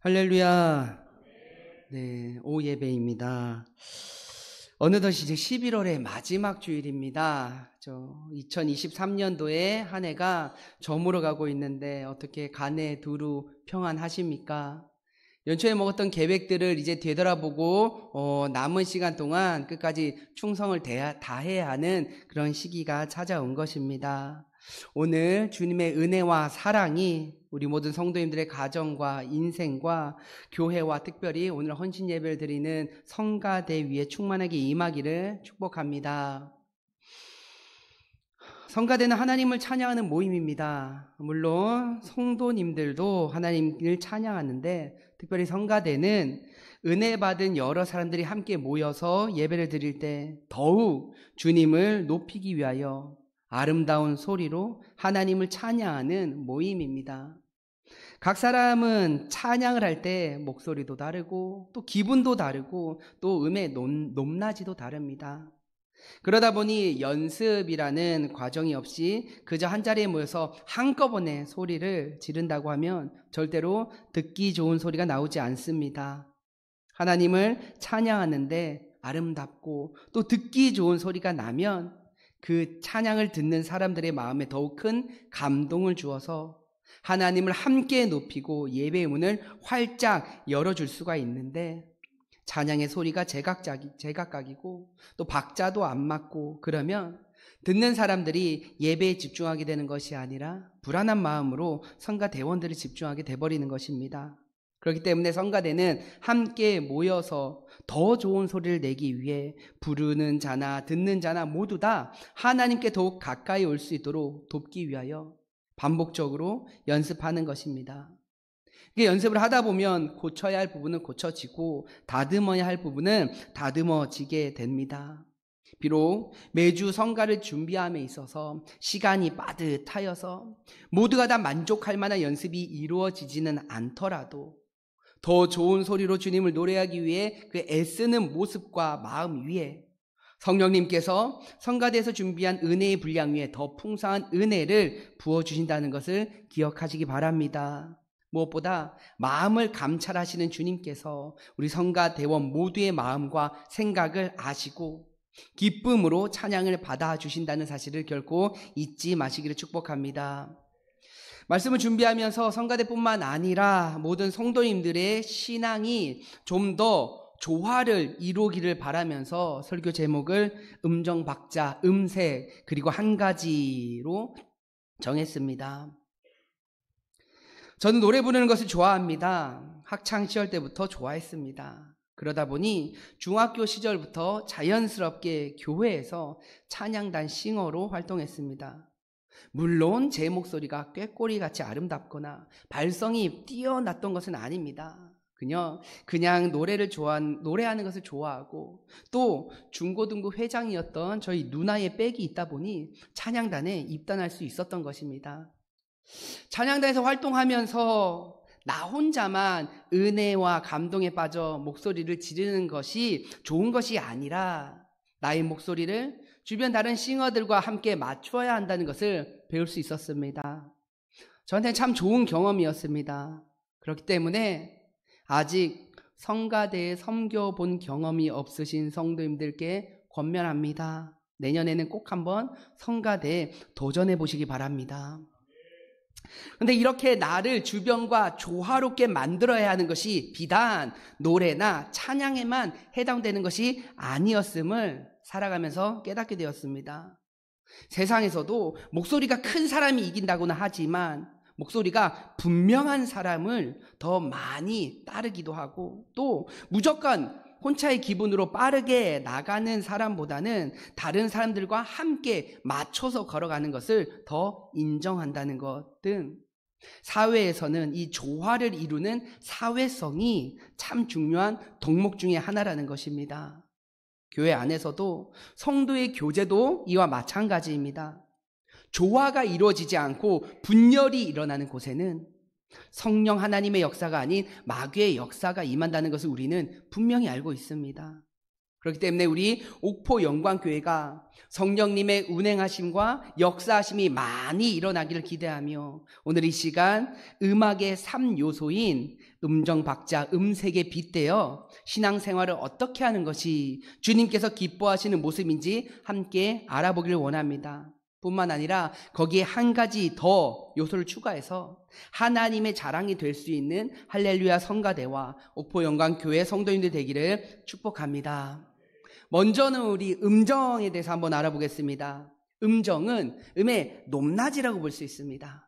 할렐루야. 네, 오후 예배입니다. 어느덧 이제 11월의 마지막 주일입니다. 2023년도에 한 해가 저물어 가고 있는데 어떻게 간에 두루 평안하십니까? 연초에 먹었던 계획들을 이제 되돌아보고 남은 시간 동안 끝까지 충성을 다해야 하는 그런 시기가 찾아온 것입니다. 오늘 주님의 은혜와 사랑이 우리 모든 성도님들의 가정과 인생과 교회와 특별히 오늘 헌신 예배를 드리는 성가대 위에 충만하게 임하기를 축복합니다. 성가대는 하나님을 찬양하는 모임입니다. 물론 성도님들도 하나님을 찬양하는데 특별히 성가대는 은혜 받은 여러 사람들이 함께 모여서 예배를 드릴 때 더욱 주님을 높이기 위하여 아름다운 소리로 하나님을 찬양하는 모임입니다. 각 사람은 찬양을 할 때 목소리도 다르고 또 기분도 다르고 또 음의 높낮이도 다릅니다. 그러다 보니 연습이라는 과정이 없이 그저 한자리에 모여서 한꺼번에 소리를 지른다고 하면 절대로 듣기 좋은 소리가 나오지 않습니다. 하나님을 찬양하는데 아름답고 또 듣기 좋은 소리가 나면 그 찬양을 듣는 사람들의 마음에 더욱 큰 감동을 주어서 하나님을 함께 높이고 예배의 문을 활짝 열어줄 수가 있는데 찬양의 소리가 제각각이고 또 박자도 안 맞고 그러면 듣는 사람들이 예배에 집중하게 되는 것이 아니라 불안한 마음으로 성가대원들이 집중하게 돼버리는 것입니다. 그렇기 때문에 성가대는 함께 모여서 더 좋은 소리를 내기 위해 부르는 자나 듣는 자나 모두 다 하나님께 더욱 가까이 올 수 있도록 돕기 위하여 반복적으로 연습하는 것입니다. 연습을 하다 보면 고쳐야 할 부분은 고쳐지고 다듬어야 할 부분은 다듬어지게 됩니다. 비록 매주 성가를 준비함에 있어서 시간이 빠듯하여서 모두가 다 만족할 만한 연습이 이루어지지는 않더라도 더 좋은 소리로 주님을 노래하기 위해 그 애쓰는 모습과 마음 위에 성령님께서 성가대에서 준비한 은혜의 분량 위에 더 풍성한 은혜를 부어주신다는 것을 기억하시기 바랍니다. 무엇보다 마음을 감찰하시는 주님께서 우리 성가대원 모두의 마음과 생각을 아시고 기쁨으로 찬양을 받아주신다는 사실을 결코 잊지 마시기를 축복합니다. 말씀을 준비하면서 성가대뿐만 아니라 모든 성도님들의 신앙이 좀 더 조화를 이루기를 바라면서 설교 제목을 음정, 박자, 음색 그리고 한 가지로 정했습니다. 저는 노래 부르는 것을 좋아합니다. 학창시절 때부터 좋아했습니다. 그러다 보니 중학교 시절부터 자연스럽게 교회에서 찬양단 싱어로 활동했습니다. 물론 제 목소리가 꾀꼬리같이 아름답거나 발성이 뛰어났던 것은 아닙니다. 그냥 노래하는 것을 좋아하고 또 중고등부 회장이었던 저희 누나의 백이 있다 보니 찬양단에 입단할 수 있었던 것입니다. 찬양단에서 활동하면서 나 혼자만 은혜와 감동에 빠져 목소리를 지르는 것이 좋은 것이 아니라 나의 목소리를 주변 다른 싱어들과 함께 맞추어야 한다는 것을 배울 수 있었습니다. 저한테는 참 좋은 경험이었습니다. 그렇기 때문에 아직 성가대에 섬겨본 경험이 없으신 성도님들께 권면합니다. 내년에는 꼭 한번 성가대에 도전해 보시기 바랍니다. 그런데 이렇게 나를 주변과 조화롭게 만들어야 하는 것이 비단 노래나 찬양에만 해당되는 것이 아니었음을 살아가면서 깨닫게 되었습니다. 세상에서도 목소리가 큰 사람이 이긴다고는 하지만 목소리가 분명한 사람을 더 많이 따르기도 하고 또 무조건 혼자의 기분으로 빠르게 나가는 사람보다는 다른 사람들과 함께 맞춰서 걸어가는 것을 더 인정한다는 것 등 사회에서는 이 조화를 이루는 사회성이 참 중요한 덕목 중에 하나라는 것입니다. 교회 안에서도 성도의 교제도 이와 마찬가지입니다. 조화가 이루어지지 않고 분열이 일어나는 곳에는 성령 하나님의 역사가 아닌 마귀의 역사가 임한다는 것을 우리는 분명히 알고 있습니다. 그렇기 때문에 우리 옥포 영광교회가 성령님의 운행하심과 역사하심이 많이 일어나기를 기대하며 오늘 이 시간 음악의 3요소인 음정, 박자, 음색에 빗대어 신앙생활을 어떻게 하는 것이 주님께서 기뻐하시는 모습인지 함께 알아보기를 원합니다. 뿐만 아니라 거기에 한 가지 더 요소를 추가해서 하나님의 자랑이 될 수 있는 할렐루야 성가대와 옥포 영광교회 성도님들 되기를 축복합니다. 먼저는 우리 음정에 대해서 한번 알아보겠습니다. 음정은 음의 높낮이라고 볼 수 있습니다.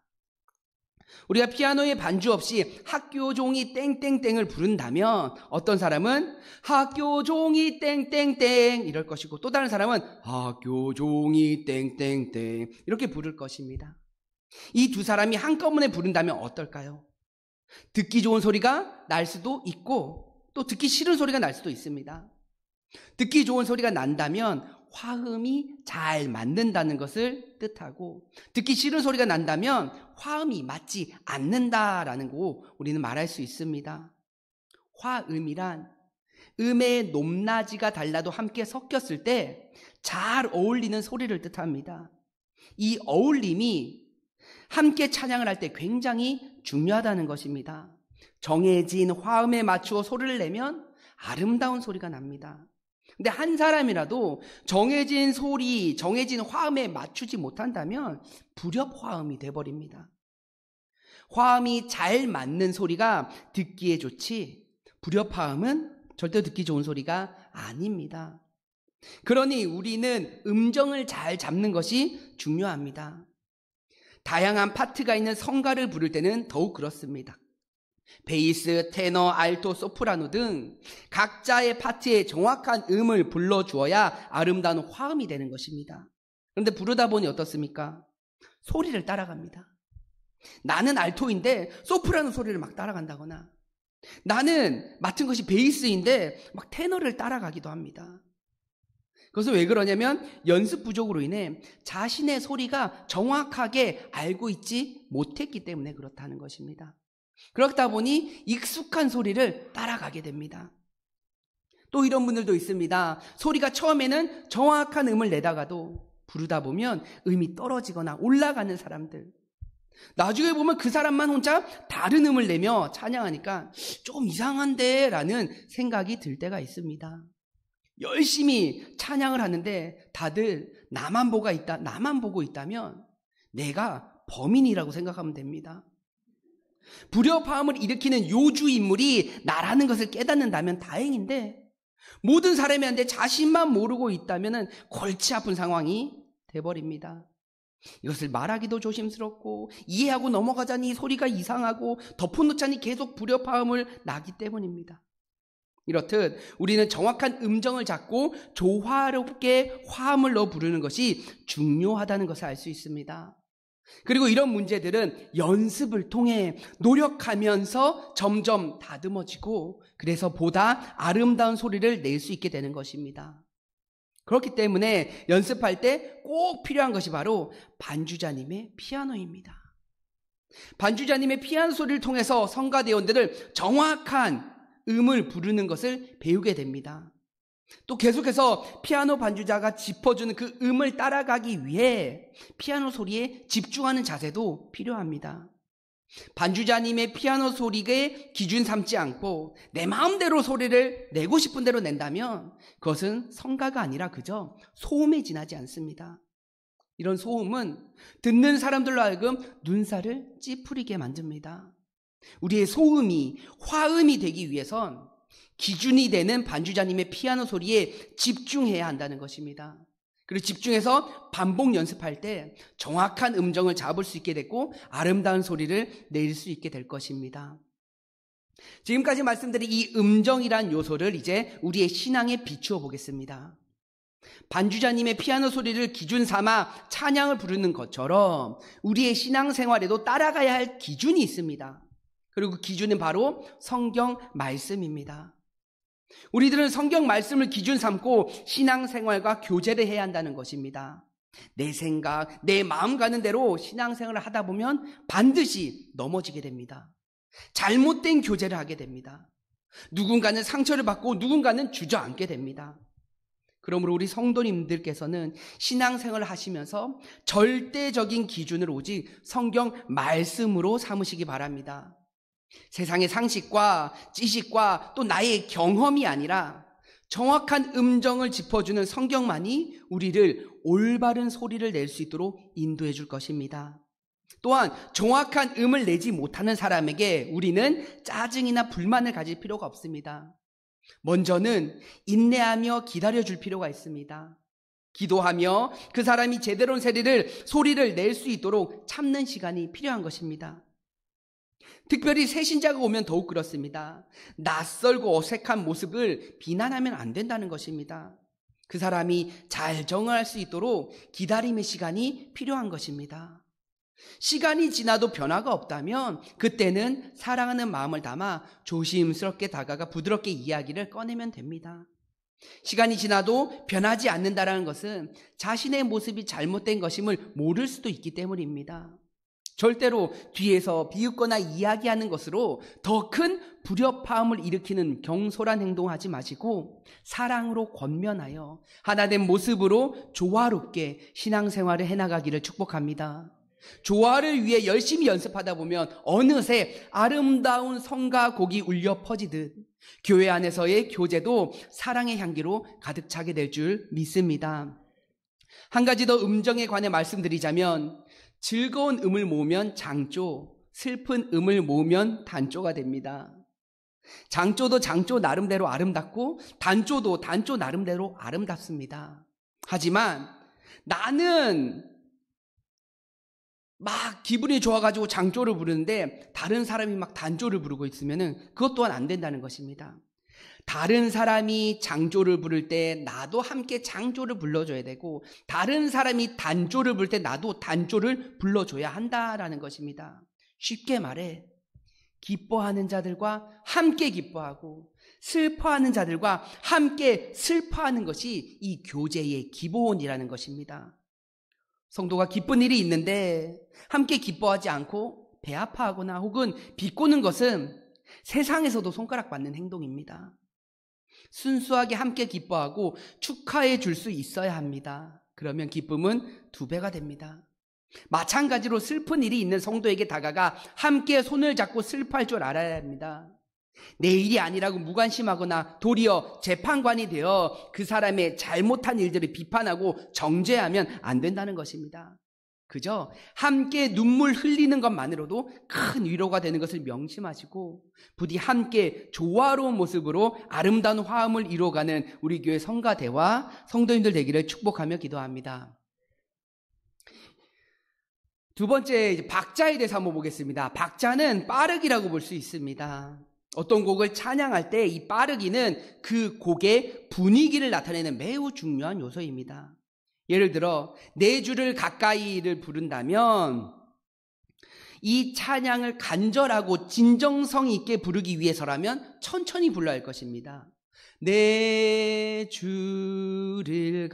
우리가 피아노에 반주 없이 학교 종이 땡땡땡을 부른다면 어떤 사람은 학교 종이 땡땡땡 이럴 것이고 또 다른 사람은 학교 종이 땡땡땡 이렇게 부를 것입니다. 이 두 사람이 한꺼번에 부른다면 어떨까요? 듣기 좋은 소리가 날 수도 있고 또 듣기 싫은 소리가 날 수도 있습니다. 듣기 좋은 소리가 난다면 화음이 잘 맞는다는 것을 뜻하고 듣기 싫은 소리가 난다면 화음이 맞지 않는다라는 거 우리는 말할 수 있습니다. 화음이란 음의 높낮이가 달라도 함께 섞였을 때 잘 어울리는 소리를 뜻합니다. 이 어울림이 함께 찬양을 할 때 굉장히 중요하다는 것입니다. 정해진 화음에 맞추어 소리를 내면 아름다운 소리가 납니다. 근데 한 사람이라도 정해진 소리, 정해진 화음에 맞추지 못한다면 불협화음이 돼버립니다. 화음이 잘 맞는 소리가 듣기에 좋지 불협화음은 절대 듣기 좋은 소리가 아닙니다. 그러니 우리는 음정을 잘 잡는 것이 중요합니다. 다양한 파트가 있는 성가를 부를 때는 더욱 그렇습니다. 베이스, 테너, 알토, 소프라노 등 각자의 파트에 정확한 음을 불러주어야 아름다운 화음이 되는 것입니다. 그런데 부르다 보니 어떻습니까? 소리를 따라갑니다. 나는 알토인데 소프라노 소리를 막 따라간다거나 나는 맡은 것이 베이스인데 막 테너를 따라가기도 합니다. 그것은 왜 그러냐면 연습 부족으로 인해 자신의 소리가 정확하게 알고 있지 못했기 때문에 그렇다는 것입니다. 그렇다 보니 익숙한 소리를 따라가게 됩니다. 또 이런 분들도 있습니다. 소리가 처음에는 정확한 음을 내다가도 부르다 보면 음이 떨어지거나 올라가는 사람들. 나중에 보면 그 사람만 혼자 다른 음을 내며 찬양하니까 좀 이상한데 라는 생각이 들 때가 있습니다. 열심히 찬양을 하는데 다들 나만 보고 있다면 내가 범인이라고 생각하면 됩니다. 불협화음을 일으키는 요주 인물이 나라는 것을 깨닫는다면 다행인데 모든 사람이 한데 자신만 모르고 있다면 골치 아픈 상황이 돼버립니다. 이것을 말하기도 조심스럽고 이해하고 넘어가자니 소리가 이상하고 덮어놓자니 계속 불협화음을 나기 때문입니다. 이렇듯 우리는 정확한 음정을 잡고 조화롭게 화음을 넣어 부르는 것이 중요하다는 것을 알 수 있습니다. 그리고 이런 문제들은 연습을 통해 노력하면서 점점 다듬어지고 그래서 보다 아름다운 소리를 낼 수 있게 되는 것입니다. 그렇기 때문에 연습할 때 꼭 필요한 것이 바로 반주자님의 피아노입니다. 반주자님의 피아노 소리를 통해서 성가대원들을 정확한 음을 부르는 것을 배우게 됩니다. 또 계속해서 피아노 반주자가 짚어주는 그 음을 따라가기 위해 피아노 소리에 집중하는 자세도 필요합니다. 반주자님의 피아노 소리에 기준 삼지 않고 내 마음대로 소리를 내고 싶은 대로 낸다면 그것은 성가가 아니라 그저 소음에 지나지 않습니다. 이런 소음은 듣는 사람들로 하여금 눈살을 찌푸리게 만듭니다. 우리의 소음이 화음이 되기 위해선 기준이 되는 반주자님의 피아노 소리에 집중해야 한다는 것입니다. 그리고 집중해서 반복 연습할 때 정확한 음정을 잡을 수 있게 됐고 아름다운 소리를 낼 수 있게 될 것입니다. 지금까지 말씀드린 이 음정이란 요소를 이제 우리의 신앙에 비추어 보겠습니다. 반주자님의 피아노 소리를 기준 삼아 찬양을 부르는 것처럼 우리의 신앙생활에도 따라가야 할 기준이 있습니다. 그리고 그 기준은 바로 성경 말씀입니다. 우리들은 성경 말씀을 기준 삼고 신앙생활과 교제를 해야 한다는 것입니다. 내 생각, 내 마음 가는 대로 신앙생활을 하다 보면 반드시 넘어지게 됩니다. 잘못된 교제를 하게 됩니다. 누군가는 상처를 받고 누군가는 주저앉게 됩니다. 그러므로 우리 성도님들께서는 신앙생활을 하시면서 절대적인 기준을 오직 성경 말씀으로 삼으시기 바랍니다. 세상의 상식과 지식과 또 나의 경험이 아니라 정확한 음정을 짚어주는 성경만이 우리를 올바른 소리를 낼 수 있도록 인도해 줄 것입니다. 또한 정확한 음을 내지 못하는 사람에게 우리는 짜증이나 불만을 가질 필요가 없습니다. 먼저는 인내하며 기다려줄 필요가 있습니다. 기도하며 그 사람이 제대로 소리를 낼 수 있도록 참는 시간이 필요한 것입니다. 특별히 새신자가 오면 더욱 그렇습니다. 낯설고 어색한 모습을 비난하면 안 된다는 것입니다. 그 사람이 잘 정할 수 있도록 기다림의 시간이 필요한 것입니다. 시간이 지나도 변화가 없다면 그때는 사랑하는 마음을 담아 조심스럽게 다가가 부드럽게 이야기를 꺼내면 됩니다. 시간이 지나도 변하지 않는다는 것은 자신의 모습이 잘못된 것임을 모를 수도 있기 때문입니다. 절대로 뒤에서 비웃거나 이야기하는 것으로 더 큰 불협화음을 일으키는 경솔한 행동하지 마시고 사랑으로 권면하여 하나 된 모습으로 조화롭게 신앙생활을 해나가기를 축복합니다. 조화를 위해 열심히 연습하다 보면 어느새 아름다운 성가 곡이 울려 퍼지듯 교회 안에서의 교제도 사랑의 향기로 가득 차게 될 줄 믿습니다. 한 가지 더 음정에 관해 말씀드리자면 즐거운 음을 모으면 장조, 슬픈 음을 모으면 단조가 됩니다. 장조도 장조 나름대로 아름답고 단조도 단조 나름대로 아름답습니다. 하지만 나는 막 기분이 좋아가지고 장조를 부르는데 다른 사람이 막 단조를 부르고 있으면 그것 또한 안 된다는 것입니다. 다른 사람이 장조를 부를 때 나도 함께 장조를 불러줘야 되고 다른 사람이 단조를 부를 때 나도 단조를 불러줘야 한다라는 것입니다. 쉽게 말해 기뻐하는 자들과 함께 기뻐하고 슬퍼하는 자들과 함께 슬퍼하는 것이 이 교제의 기본이라는 것입니다. 성도가 기쁜 일이 있는데 함께 기뻐하지 않고 배 아파하거나 혹은 비꼬는 것은 세상에서도 손가락 받는 행동입니다. 순수하게 함께 기뻐하고 축하해 줄 수 있어야 합니다. 그러면 기쁨은 2배가 됩니다. 마찬가지로 슬픈 일이 있는 성도에게 다가가 함께 손을 잡고 슬퍼할 줄 알아야 합니다. 내 일이 아니라고 무관심하거나 도리어 재판관이 되어 그 사람의 잘못한 일들을 비판하고 정죄하면 안 된다는 것입니다. 그저 함께 눈물 흘리는 것만으로도 큰 위로가 되는 것을 명심하시고 부디 함께 조화로운 모습으로 아름다운 화음을 이루어가는 우리 교회 성가대와 성도님들 되기를 축복하며 기도합니다. 두 번째 박자에 대해서 한번 보겠습니다. 박자는 빠르기라고 볼 수 있습니다. 어떤 곡을 찬양할 때 이 빠르기는 그 곡의 분위기를 나타내는 매우 중요한 요소입니다. 예를 들어 네 줄을 가까이를 부른다면 이 찬양을 간절하고 진정성 있게 부르기 위해서라면 천천히 불러야 할 것입니다. 네 줄을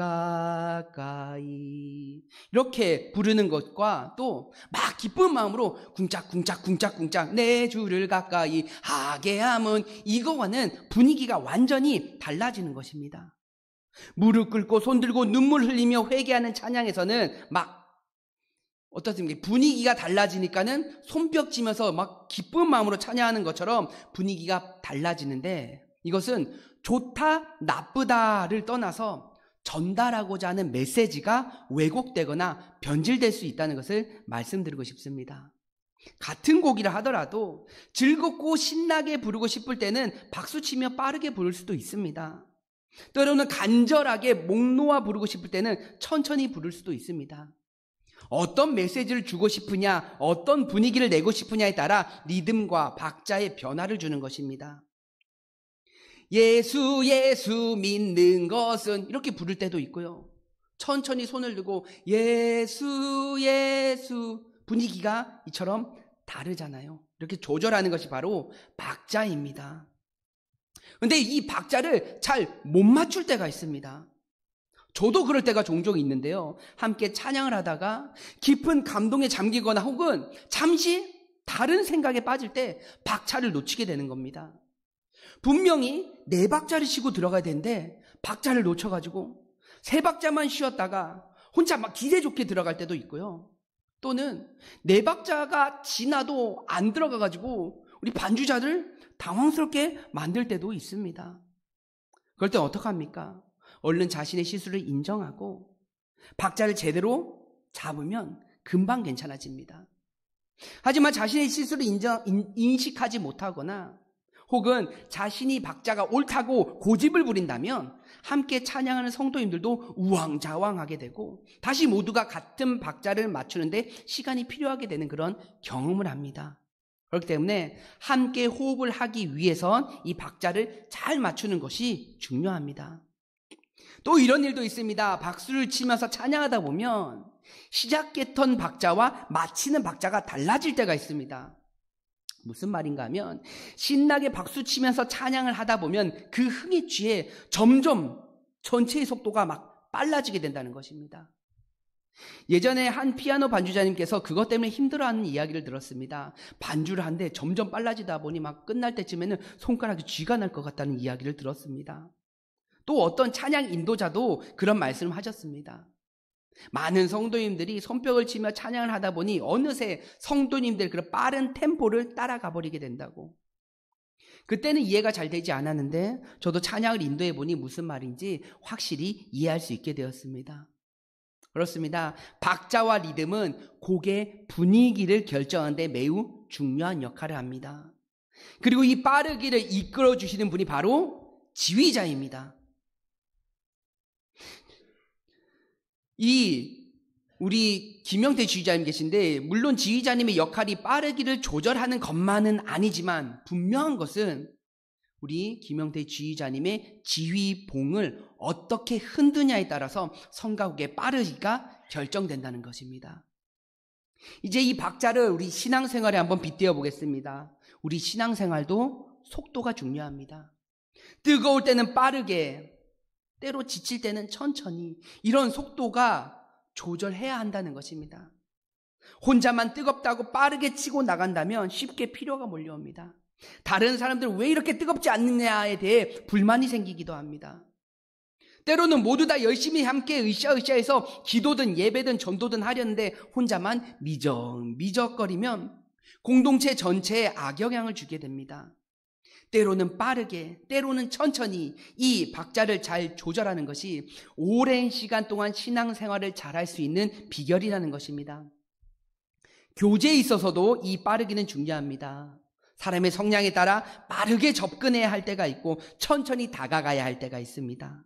가까이 이렇게 부르는 것과 또 막 기쁜 마음으로 쿵짝쿵짝쿵짝쿵짝 네 줄을 가까이 하게 함은 이거와는 분위기가 완전히 달라지는 것입니다. 무릎 꿇고 손 들고 눈물 흘리며 회개하는 찬양에서는 막 어떻습니까? 분위기가 달라지니까는 손뼉치면서 막 기쁜 마음으로 찬양하는 것처럼 분위기가 달라지는데 이것은 좋다, 나쁘다를 떠나서 전달하고자 하는 메시지가 왜곡되거나 변질될 수 있다는 것을 말씀드리고 싶습니다. 같은 곡이라 하더라도 즐겁고 신나게 부르고 싶을 때는 박수치며 빠르게 부를 수도 있습니다. 때로는 간절하게 목 놓아 부르고 싶을 때는 천천히 부를 수도 있습니다. 어떤 메시지를 주고 싶으냐, 어떤 분위기를 내고 싶으냐에 따라 리듬과 박자의 변화를 주는 것입니다. 예수 예수 믿는 것은 이렇게 부를 때도 있고요. 천천히 손을 들고 예수 예수 분위기가 이처럼 다르잖아요. 이렇게 조절하는 것이 바로 박자입니다. 그런데 이 박자를 잘 못 맞출 때가 있습니다. 저도 그럴 때가 종종 있는데요. 함께 찬양을 하다가 깊은 감동에 잠기거나 혹은 잠시 다른 생각에 빠질 때 박자를 놓치게 되는 겁니다. 분명히 네 박자를 치고 들어가야 되는데 박자를 놓쳐가지고 세 박자만 쉬었다가 혼자 막 기세 좋게 들어갈 때도 있고요. 또는 네 박자가 지나도 안 들어가가지고 우리 반주자들 당황스럽게 만들 때도 있습니다. 그럴 땐 어떡합니까? 얼른 자신의 실수를 인정하고 박자를 제대로 잡으면 금방 괜찮아집니다. 하지만 자신의 실수를 인식하지 못하거나 혹은 자신이 박자가 옳다고 고집을 부린다면 함께 찬양하는 성도님들도 우왕좌왕하게 되고 다시 모두가 같은 박자를 맞추는데 시간이 필요하게 되는 그런 경험을 합니다. 그렇기 때문에 함께 호흡을 하기 위해선 이 박자를 잘 맞추는 것이 중요합니다. 또 이런 일도 있습니다. 박수를 치면서 찬양하다 보면 시작했던 박자와 마치는 박자가 달라질 때가 있습니다. 무슨 말인가 하면 신나게 박수 치면서 찬양을 하다 보면 그 흥에 취해 점점 전체의 속도가 막 빨라지게 된다는 것입니다. 예전에 한 피아노 반주자님께서 그것 때문에 힘들어하는 이야기를 들었습니다. 반주를 하는데 점점 빨라지다 보니 막 끝날 때쯤에는 손가락이 쥐가 날 것 같다는 이야기를 들었습니다. 또 어떤 찬양 인도자도 그런 말씀을 하셨습니다. 많은 성도님들이 손뼉을 치며 찬양을 하다 보니 어느새 성도님들 그런 빠른 템포를 따라가 버리게 된다고. 그때는 이해가 잘 되지 않았는데 저도 찬양을 인도해 보니 무슨 말인지 확실히 이해할 수 있게 되었습니다. 그렇습니다. 박자와 리듬은 곡의 분위기를 결정하는 데 매우 중요한 역할을 합니다. 그리고 이 빠르기를 이끌어 주시는 분이 바로 지휘자입니다. 우리 김영태 지휘자님 계신데 물론 지휘자님의 역할이 빠르기를 조절하는 것만은 아니지만 분명한 것은 우리 김영태 지휘자님의 지휘봉을 어떻게 흔드냐에 따라서 성가곡의 빠르기가 결정된다는 것입니다. 이제 이 박자를 우리 신앙생활에 한번 빗대어 보겠습니다. 우리 신앙생활도 속도가 중요합니다. 뜨거울 때는 빠르게, 때로 지칠 때는 천천히, 이런 속도가 조절해야 한다는 것입니다. 혼자만 뜨겁다고 빠르게 치고 나간다면 쉽게 피로가 몰려옵니다. 다른 사람들은 왜 이렇게 뜨겁지 않느냐에 대해 불만이 생기기도 합니다. 때로는 모두 다 열심히 함께 으쌰으쌰해서 기도든 예배든 전도든 하려는데 혼자만 미적거리면 공동체 전체에 악영향을 주게 됩니다. 때로는 빠르게, 때로는 천천히 이 박자를 잘 조절하는 것이 오랜 시간 동안 신앙생활을 잘할 수 있는 비결이라는 것입니다. 교제에 있어서도 이 빠르기는 중요합니다. 사람의 성향에 따라 빠르게 접근해야 할 때가 있고 천천히 다가가야 할 때가 있습니다.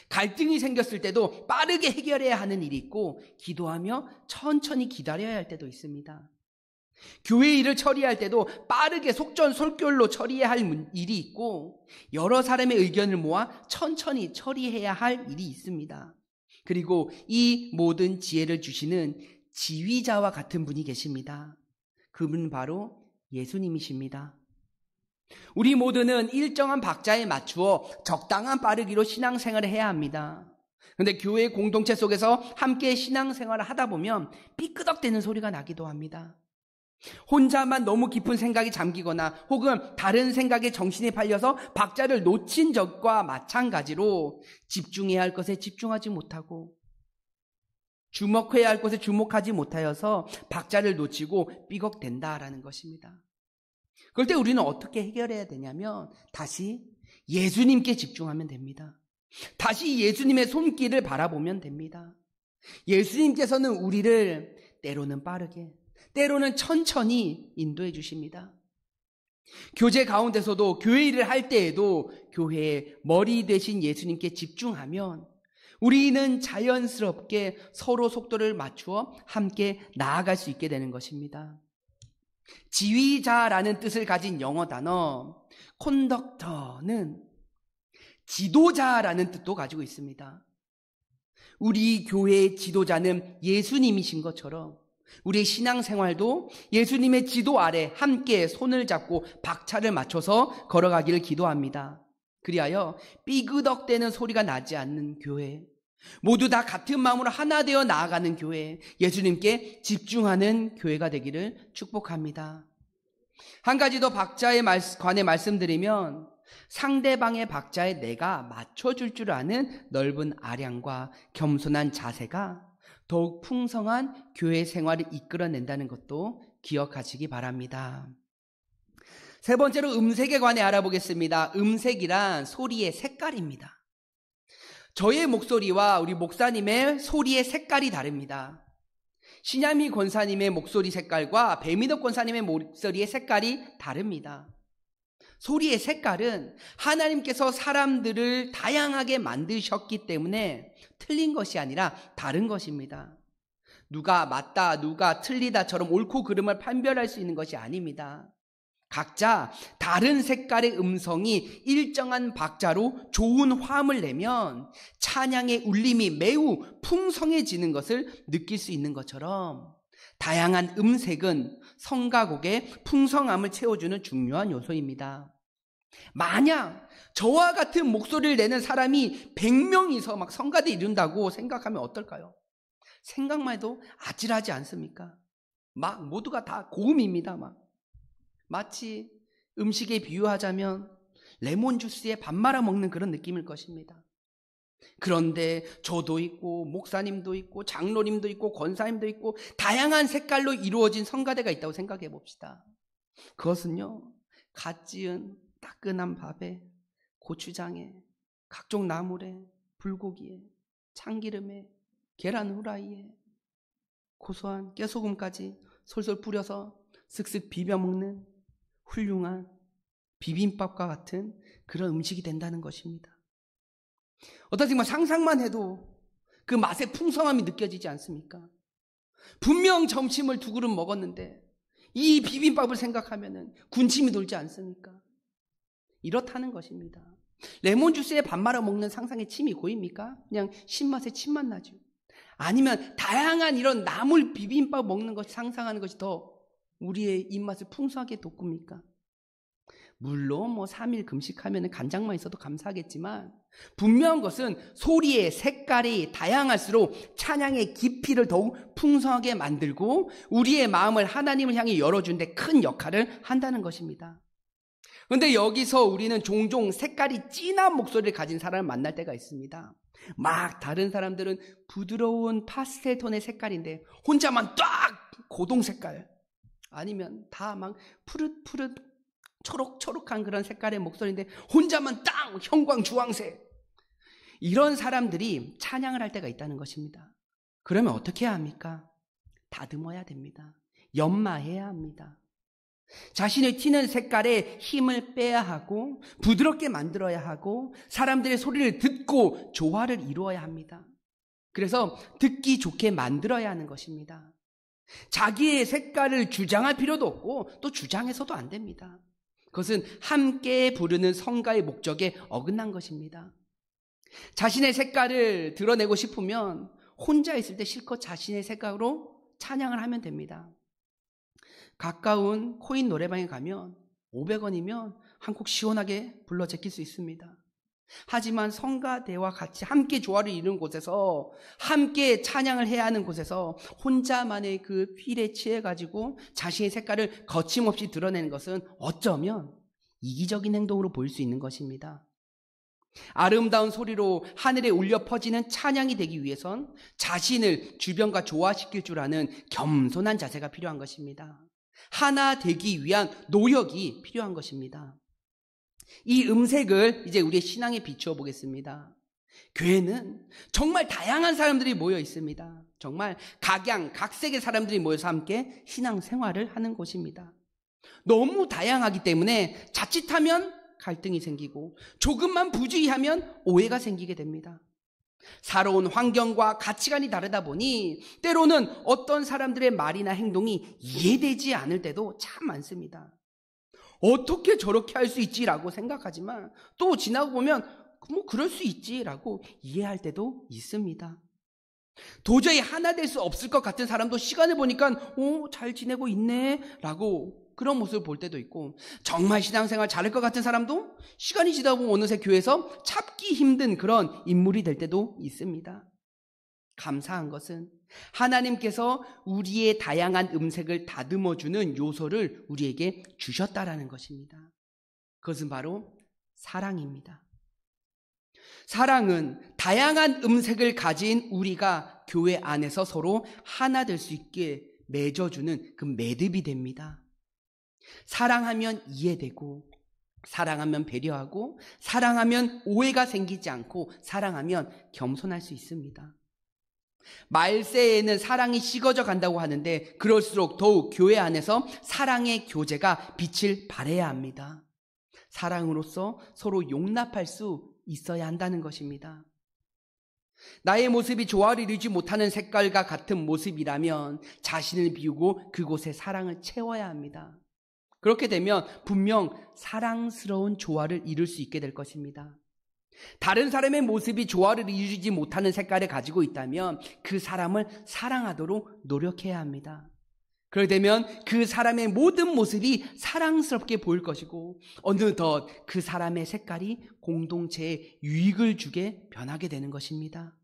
갈등이 생겼을 때도 빠르게 해결해야 하는 일이 있고 기도하며 천천히 기다려야 할 때도 있습니다. 교회 일을 처리할 때도 빠르게 속전속결로 처리해야 할 일이 있고 여러 사람의 의견을 모아 천천히 처리해야 할 일이 있습니다. 그리고 이 모든 지혜를 주시는 지휘자와 같은 분이 계십니다. 그분은 바로 예수님이십니다. 우리 모두는 일정한 박자에 맞추어 적당한 빠르기로 신앙생활을 해야 합니다. 그런데 교회 공동체 속에서 함께 신앙생활을 하다 보면 삐끄덕대는 소리가 나기도 합니다. 혼자만 너무 깊은 생각이 잠기거나 혹은 다른 생각에 정신이 팔려서 박자를 놓친 적과 마찬가지로 집중해야 할 것에 집중하지 못하고 주목해야 할 것에 주목하지 못하여서 박자를 놓치고 삐걱댄다라는 것입니다. 그럴 때 우리는 어떻게 해결해야 되냐면 다시 예수님께 집중하면 됩니다. 다시 예수님의 손길을 바라보면 됩니다. 예수님께서는 우리를 때로는 빠르게 때로는 천천히 인도해 주십니다. 교제 가운데서도 교회 일을 할 때에도 교회의 머리 되신 예수님께 집중하면 우리는 자연스럽게 서로 속도를 맞추어 함께 나아갈 수 있게 되는 것입니다. 지휘자라는 뜻을 가진 영어 단어 컨덕터는 지도자라는 뜻도 가지고 있습니다. 우리 교회의 지도자는 예수님이신 것처럼 우리의 신앙생활도 예수님의 지도 아래 함께 손을 잡고 박차를 맞춰서 걸어가기를 기도합니다. 그리하여 삐그덕대는 소리가 나지 않는 교회, 모두 다 같은 마음으로 하나 되어 나아가는 교회, 예수님께 집중하는 교회가 되기를 축복합니다. 한 가지 더 박자에 관해 말씀드리면 상대방의 박자에 내가 맞춰줄 줄 아는 넓은 아량과 겸손한 자세가 더욱 풍성한 교회 생활을 이끌어낸다는 것도 기억하시기 바랍니다. 세 번째로 음색에 관해 알아보겠습니다. 음색이란 소리의 색깔입니다. 저의 목소리와 우리 목사님의 소리의 색깔이 다릅니다. 신야미 권사님의 목소리 색깔과 배민덕 권사님의 목소리의 색깔이 다릅니다. 소리의 색깔은 하나님께서 사람들을 다양하게 만드셨기 때문에 틀린 것이 아니라 다른 것입니다. 누가 맞다, 누가 틀리다처럼 옳고 그름을 판별할 수 있는 것이 아닙니다. 각자 다른 색깔의 음성이 일정한 박자로 좋은 화음을 내면 찬양의 울림이 매우 풍성해지는 것을 느낄 수 있는 것처럼 다양한 음색은 성가곡의 풍성함을 채워주는 중요한 요소입니다. 만약 저와 같은 목소리를 내는 사람이 100명이서 막 성가대 이룬다고 생각하면 어떨까요? 생각만 해도 아찔하지 않습니까? 막 모두가 다 고음입니다. 마치 음식에 비유하자면 레몬 주스에 밥 말아 먹는 그런 느낌일 것입니다. 그런데 저도 있고 목사님도 있고 장로님도 있고 권사님도 있고 다양한 색깔로 이루어진 성가대가 있다고 생각해 봅시다. 그것은요, 갓 지은 따끈한 밥에 고추장에 각종 나물에 불고기에 참기름에 계란 후라이에 고소한 깨소금까지 솔솔 뿌려서 슥슥 비벼 먹는 훌륭한 비빔밥과 같은 그런 음식이 된다는 것입니다. 어떠세요? 상상만 해도 그 맛의 풍성함이 느껴지지 않습니까? 분명 점심을 2그릇 먹었는데 이 비빔밥을 생각하면 군침이 돌지 않습니까? 이렇다는 것입니다. 레몬 주스에 밥 말아 먹는 상상에 침이 고입니까? 그냥 신맛에 침만 나죠. 아니면 다양한 이런 나물 비빔밥 먹는 것 상상하는 것이 더 우리의 입맛을 풍성하게 돋굽니까? 물론 3일 금식하면 간장만 있어도 감사하겠지만 분명한 것은 소리의 색깔이 다양할수록 찬양의 깊이를 더욱 풍성하게 만들고 우리의 마음을 하나님을 향해 열어준 데 큰 역할을 한다는 것입니다. 그런데 여기서 우리는 종종 색깔이 진한 목소리를 가진 사람을 만날 때가 있습니다. 막 다른 사람들은 부드러운 파스텔 톤의 색깔인데 혼자만 딱 고동 색깔, 아니면 다 막 푸릇푸릇 초록초록한 그런 색깔의 목소리인데 혼자만 딱 형광 주황색. 이런 사람들이 찬양을 할 때가 있다는 것입니다. 그러면 어떻게 해야 합니까? 다듬어야 됩니다. 연마해야 합니다. 자신의 튀는 색깔에 힘을 빼야 하고 부드럽게 만들어야 하고 사람들의 소리를 듣고 조화를 이루어야 합니다. 그래서 듣기 좋게 만들어야 하는 것입니다. 자기의 색깔을 주장할 필요도 없고 또 주장해서도 안 됩니다. 그것은 함께 부르는 성가의 목적에 어긋난 것입니다. 자신의 색깔을 드러내고 싶으면 혼자 있을 때 실컷 자신의 색깔로 찬양을 하면 됩니다. 가까운 코인 노래방에 가면 500원이면 한 곡 시원하게 불러 제낄 수 있습니다. 하지만 성가대와 같이 함께 조화를 이루는 곳에서 함께 찬양을 해야 하는 곳에서 혼자만의 그 휠에 취해가지고 자신의 색깔을 거침없이 드러내는 것은 어쩌면 이기적인 행동으로 보일 수 있는 것입니다. 아름다운 소리로 하늘에 울려 퍼지는 찬양이 되기 위해선 자신을 주변과 조화시킬 줄 아는 겸손한 자세가 필요한 것입니다. 하나 되기 위한 노력이 필요한 것입니다. 이 음색을 이제 우리의 신앙에 비추어 보겠습니다. 교회는 정말 다양한 사람들이 모여 있습니다. 정말 각양, 각색의 사람들이 모여서 함께 신앙생활을 하는 곳입니다. 너무 다양하기 때문에 자칫하면 갈등이 생기고 조금만 부주의하면 오해가 생기게 됩니다. 살아온 환경과 가치관이 다르다 보니 때로는 어떤 사람들의 말이나 행동이 이해되지 않을 때도 참 많습니다. 어떻게 저렇게 할 수 있지라고 생각하지만 또 지나고 보면 그럴 수 있지라고 이해할 때도 있습니다. 도저히 하나 될 수 없을 것 같은 사람도 시간을 보니까 잘 지내고 있네 라고 그런 모습을 볼 때도 있고, 정말 신앙생활 잘할 것 같은 사람도 시간이 지나다 보면 어느새 교회에서 찾기 힘든 그런 인물이 될 때도 있습니다. 감사한 것은 하나님께서 우리의 다양한 음색을 다듬어주는 요소를 우리에게 주셨다라는 것입니다. 그것은 바로 사랑입니다. 사랑은 다양한 음색을 가진 우리가 교회 안에서 서로 하나 될 수 있게 맺어주는 그 매듭이 됩니다. 사랑하면 이해되고, 사랑하면 배려하고, 사랑하면 오해가 생기지 않고, 사랑하면 겸손할 수 있습니다. 말세에는 사랑이 식어져 간다고 하는데 그럴수록 더욱 교회 안에서 사랑의 교제가 빛을 발해야 합니다. 사랑으로서 서로 용납할 수 있어야 한다는 것입니다. 나의 모습이 조화를 이루지 못하는 색깔과 같은 모습이라면 자신을 비우고 그곳에 사랑을 채워야 합니다. 그렇게 되면 분명 사랑스러운 조화를 이룰 수 있게 될 것입니다. 다른 사람의 모습이 조화를 이루지 못하는 색깔을 가지고 있다면 그 사람을 사랑하도록 노력해야 합니다. 그러게 되면 그 사람의 모든 모습이 사랑스럽게 보일 것이고 어느덧 그 사람의 색깔이 공동체에 유익을 주게 변하게 되는 것입니다.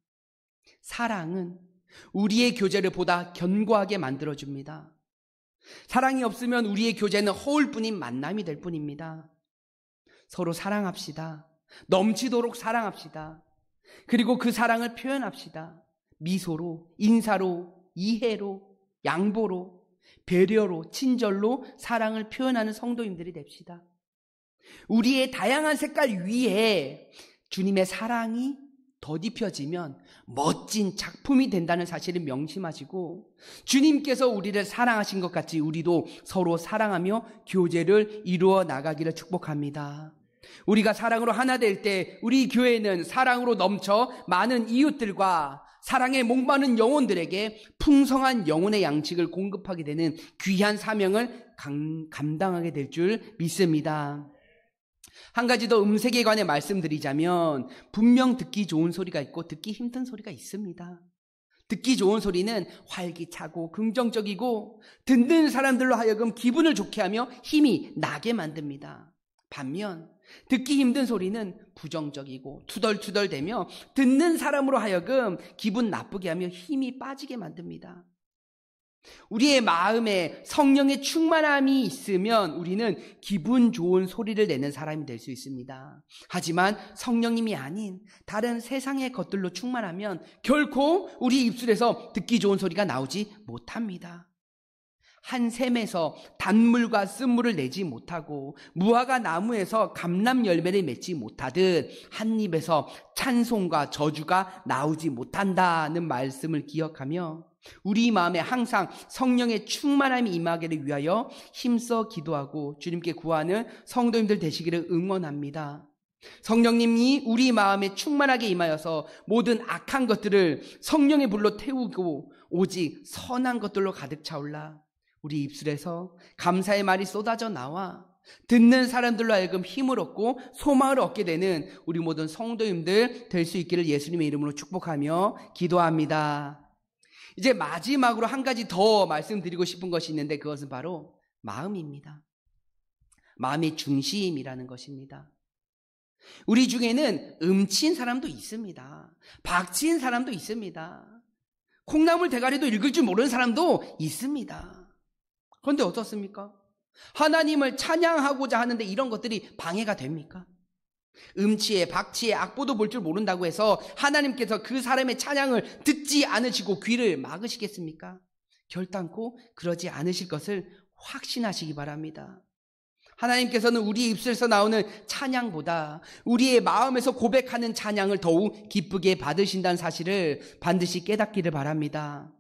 사랑은 우리의 교제를 보다 견고하게 만들어줍니다. 사랑이 없으면 우리의 교제는 허울뿐인 만남이 될 뿐입니다. 서로 사랑합시다. 넘치도록 사랑합시다. 그리고 그 사랑을 표현합시다. 미소로, 인사로, 이해로, 양보로, 배려로, 친절로 사랑을 표현하는 성도님들이 됩시다. 우리의 다양한 색깔 위에 주님의 사랑이 덧입혀지면 멋진 작품이 된다는 사실을 명심하시고 주님께서 우리를 사랑하신 것 같이 우리도 서로 사랑하며 교제를 이루어 나가기를 축복합니다. 우리가 사랑으로 하나 될 때 우리 교회는 사랑으로 넘쳐 많은 이웃들과 사랑에 목마른 영혼들에게 풍성한 영혼의 양식을 공급하게 되는 귀한 사명을 감당하게 될 줄 믿습니다. 한 가지 더 음색에 관해 말씀드리자면 분명 듣기 좋은 소리가 있고 듣기 힘든 소리가 있습니다. 듣기 좋은 소리는 활기차고 긍정적이고 듣는 사람들로 하여금 기분을 좋게 하며 힘이 나게 만듭니다. 반면 듣기 힘든 소리는 부정적이고 투덜투덜대며 듣는 사람으로 하여금 기분 나쁘게 하며 힘이 빠지게 만듭니다. 우리의 마음에 성령의 충만함이 있으면 우리는 기분 좋은 소리를 내는 사람이 될 수 있습니다. 하지만 성령님이 아닌 다른 세상의 것들로 충만하면 결코 우리 입술에서 듣기 좋은 소리가 나오지 못합니다. 한 샘에서 단물과 쓴물을 내지 못하고 무화과 나무에서 감람 열매를 맺지 못하듯 한 입에서 찬송과 저주가 나오지 못한다는 말씀을 기억하며 우리 마음에 항상 성령의 충만함이 임하기를 위하여 힘써 기도하고 주님께 구하는 성도님들 되시기를 응원합니다. 성령님이 우리 마음에 충만하게 임하여서 모든 악한 것들을 성령의 불로 태우고 오직 선한 것들로 가득 차올라 우리 입술에서 감사의 말이 쏟아져 나와 듣는 사람들로 하여금 힘을 얻고 소망을 얻게 되는 우리 모든 성도님들 될 수 있기를 예수님의 이름으로 축복하며 기도합니다. 이제 마지막으로 한 가지 더 말씀드리고 싶은 것이 있는데 그것은 바로 마음입니다. 마음의 중심이라는 것입니다. 우리 중에는 음치인 사람도 있습니다. 박치인 사람도 있습니다. 콩나물 대가리도 읽을 줄 모르는 사람도 있습니다. 그런데 어떻습니까? 하나님을 찬양하고자 하는데 이런 것들이 방해가 됩니까? 음치에 박치에 악보도 볼 줄 모른다고 해서 하나님께서 그 사람의 찬양을 듣지 않으시고 귀를 막으시겠습니까? 결단코 그러지 않으실 것을 확신하시기 바랍니다. 하나님께서는 우리 입술에서 나오는 찬양보다 우리의 마음에서 고백하는 찬양을 더욱 기쁘게 받으신다는 사실을 반드시 깨닫기를 바랍니다.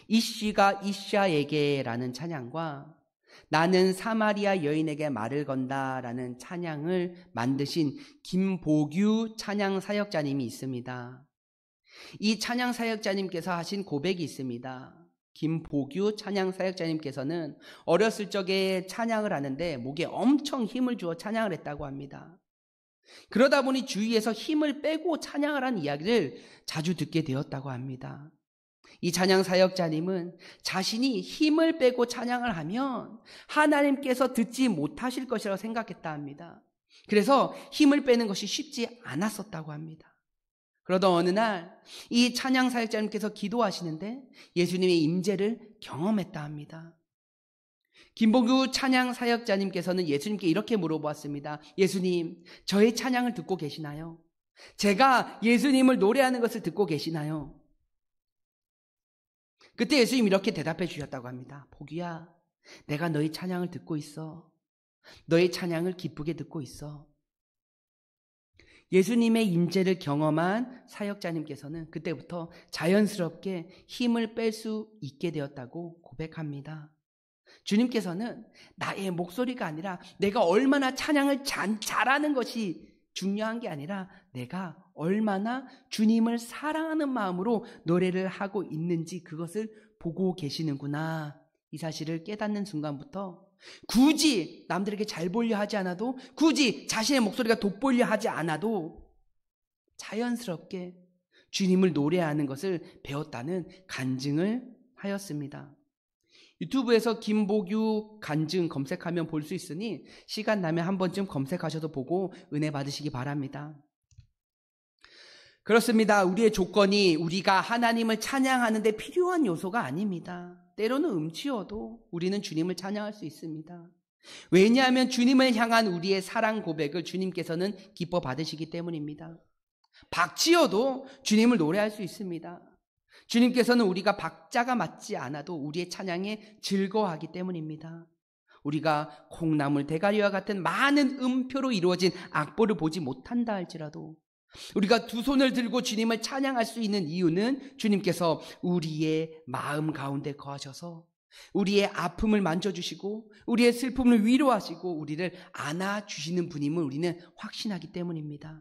이씨가 이샤에게라는 찬양과 나는 사마리아 여인에게 말을 건다라는 찬양을 만드신 김보규 찬양 사역자님이 있습니다. 이 찬양 사역자님께서 하신 고백이 있습니다. 김보규 찬양 사역자님께서는 어렸을 적에 찬양을 하는데 목에 엄청 힘을 주어 찬양을 했다고 합니다. 그러다 보니 주위에서 힘을 빼고 찬양을 한 이야기를 자주 듣게 되었다고 합니다. 이 찬양 사역자님은 자신이 힘을 빼고 찬양을 하면 하나님께서 듣지 못하실 것이라고 생각했다 합니다. 그래서 힘을 빼는 것이 쉽지 않았었다고 합니다. 그러던 어느 날 이 찬양 사역자님께서 기도하시는데 예수님의 임재를 경험했다 합니다. 김보규 찬양 사역자님께서는 예수님께 이렇게 물어보았습니다. 예수님, 저의 찬양을 듣고 계시나요? 제가 예수님을 노래하는 것을 듣고 계시나요? 그때 예수님 이렇게 대답해 주셨다고 합니다. 보규야, 내가 너의 찬양을 듣고 있어. 너의 찬양을 기쁘게 듣고 있어. 예수님의 임재를 경험한 사역자님께서는 그때부터 자연스럽게 힘을 뺄 수 있게 되었다고 고백합니다. 주님께서는 나의 목소리가 아니라 내가 얼마나 찬양을 잘하는 것이 중요한 게 아니라 내가 얼마나 주님을 사랑하는 마음으로 노래를 하고 있는지 그것을 보고 계시는구나. 이 사실을 깨닫는 순간부터 굳이 남들에게 잘 보이려 하지 않아도, 굳이 자신의 목소리가 돋보이려 하지 않아도 자연스럽게 주님을 노래하는 것을 배웠다는 간증을 하였습니다. 유튜브에서 김보규 간증 검색하면 볼 수 있으니 시간 나면 한 번쯤 검색하셔도 보고 은혜 받으시기 바랍니다. 그렇습니다. 우리의 조건이 우리가 하나님을 찬양하는 데 필요한 요소가 아닙니다. 때로는 음치여도 우리는 주님을 찬양할 수 있습니다. 왜냐하면 주님을 향한 우리의 사랑 고백을 주님께서는 기뻐 받으시기 때문입니다. 박치여도 주님을 노래할 수 있습니다. 주님께서는 우리가 박자가 맞지 않아도 우리의 찬양에 즐거워하기 때문입니다. 우리가 콩나물 대가리와 같은 많은 음표로 이루어진 악보를 보지 못한다 할지라도 우리가 두 손을 들고 주님을 찬양할 수 있는 이유는 주님께서 우리의 마음 가운데 거하셔서 우리의 아픔을 만져주시고 우리의 슬픔을 위로하시고 우리를 안아주시는 분임을 우리는 확신하기 때문입니다.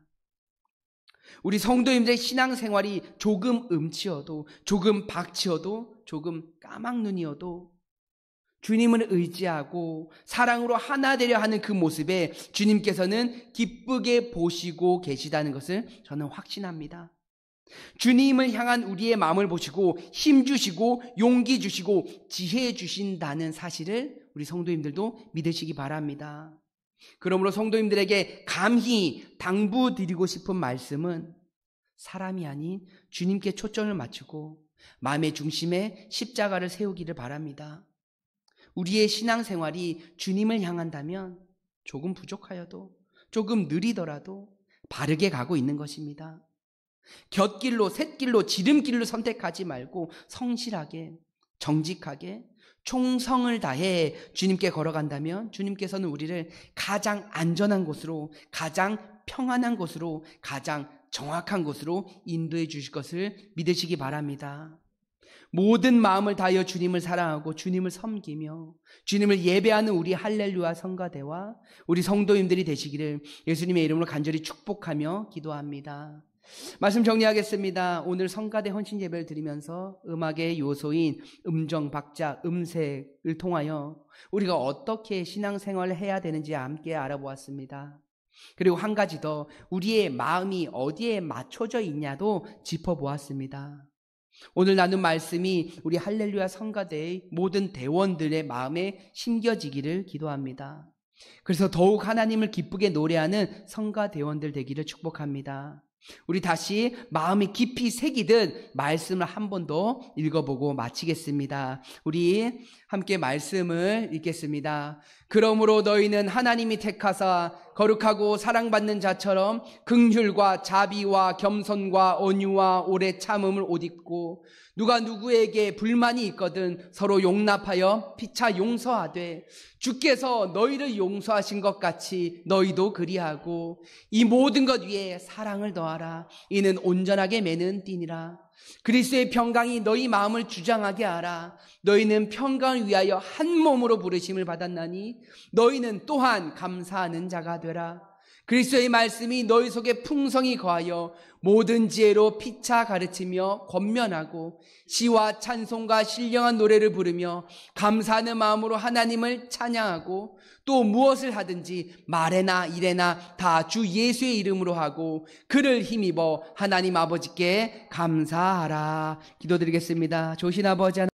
우리 성도님들의 신앙생활이 조금 음치여도, 조금 박치여도, 조금 까막눈이어도 주님을 의지하고 사랑으로 하나 되려 하는 그 모습에 주님께서는 기쁘게 보시고 계시다는 것을 저는 확신합니다. 주님을 향한 우리의 마음을 보시고 힘 주시고 용기 주시고 지혜 주신다는 사실을 우리 성도님들도 믿으시기 바랍니다. 그러므로 성도님들에게 감히 당부드리고 싶은 말씀은 사람이 아닌 주님께 초점을 맞추고 마음의 중심에 십자가를 세우기를 바랍니다. 우리의 신앙생활이 주님을 향한다면 조금 부족하여도 조금 느리더라도 바르게 가고 있는 것입니다. 곁길로, 샛길로, 지름길로 선택하지 말고 성실하게, 정직하게, 총성을 다해 주님께 걸어간다면 주님께서는 우리를 가장 안전한 곳으로, 가장 평안한 곳으로, 가장 정확한 곳으로 인도해 주실 것을 믿으시기 바랍니다. 모든 마음을 다하여 주님을 사랑하고 주님을 섬기며 주님을 예배하는 우리 할렐루야 성가대와 우리 성도님들이 되시기를 예수님의 이름으로 간절히 축복하며 기도합니다. 말씀 정리하겠습니다. 오늘 성가대 헌신 예배를 드리면서 음악의 요소인 음정, 박자, 음색을 통하여 우리가 어떻게 신앙생활을 해야 되는지 함께 알아보았습니다. 그리고 한 가지 더, 우리의 마음이 어디에 맞춰져 있냐도 짚어보았습니다. 오늘 나눈 말씀이 우리 할렐루야 성가대의 모든 대원들의 마음에 심겨지기를 기도합니다. 그래서 더욱 하나님을 기쁘게 노래하는 성가대원들 되기를 축복합니다. 우리 다시 마음이 깊이 새기듯 말씀을 한 번 더 읽어보고 마치겠습니다. 우리 함께 말씀을 읽겠습니다. 그러므로 너희는 하나님이 택하사 거룩하고 사랑받는 자처럼 긍휼과 자비와 겸손과 온유와 오래 참음을 옷 입고 누가 누구에게 불만이 있거든 서로 용납하여 피차 용서하되 주께서 너희를 용서하신 것 같이 너희도 그리하고 이 모든 것 위에 사랑을 더하라. 이는 온전하게 매는 띠니라. 그리스도의 평강이 너희 마음을 주장하게 하라. 너희는 평강을 위하여 한 몸으로 부르심을 받았나니 너희는 또한 감사하는 자가 되라. 그리스도의 말씀이 너희 속에 풍성히 거하여 모든 지혜로 피차 가르치며 권면하고 시와 찬송과 신령한 노래를 부르며 감사하는 마음으로 하나님을 찬양하고 또 무엇을 하든지 말에나 일에나 다 주 예수의 이름으로 하고 그를 힘입어 하나님 아버지께 감사하라. 기도드리겠습니다. 조신 아버지